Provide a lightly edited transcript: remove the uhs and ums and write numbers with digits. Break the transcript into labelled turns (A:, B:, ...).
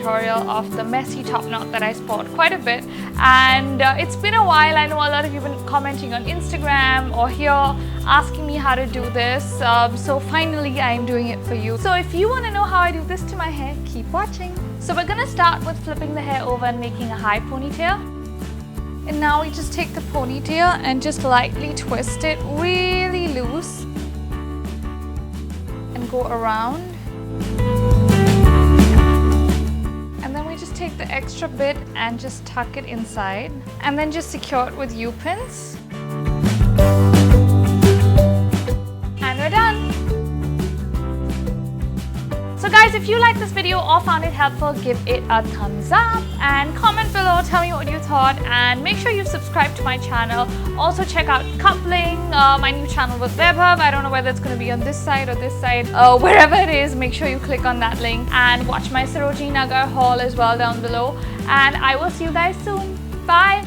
A: tutorial of the messy top knot that I sport quite a bit, and it's been a while. I know a lot of you have been commenting on Instagram or here asking me how to do this, so finally I'm doing it for you. So if you want to know how I do this to my hair, keep watching. So we're gonna start with flipping the hair over and making a high ponytail. And now we just take the ponytail and just lightly twist it really loose and go around. And then we just take the extra bit and just tuck it inside and then just secure it with U-pins. And we're done. So guys, if you liked this video or found it helpful, give it a thumbs up and comment below, tell me what you thought, and make sure you subscribe to my channel. Also check out Coupling, my new channel with Vaibhav. I don't know whether it's going to be on this side or this side, wherever it is, make sure you click on that link and watch my Sarojini Nagar haul as well down below. And I will see you guys soon. Bye!